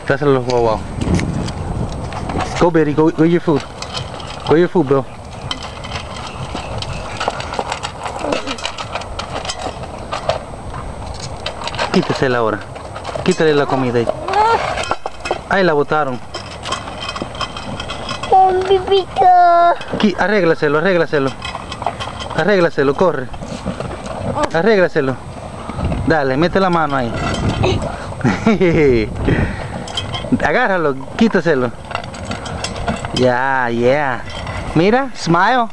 Dáselo a los guau. Go, Betty, go your food. Go your food, bro. Quítesela ahora. Quítale la comida ahí. Ahí la botaron. Un pipito. Arréglaselo, arréglaselo. Arréglaselo, corre. Arréglaselo. Dale, mete la mano ahí. Agárralo, quítaselo. Ya, yeah. Mira, smile.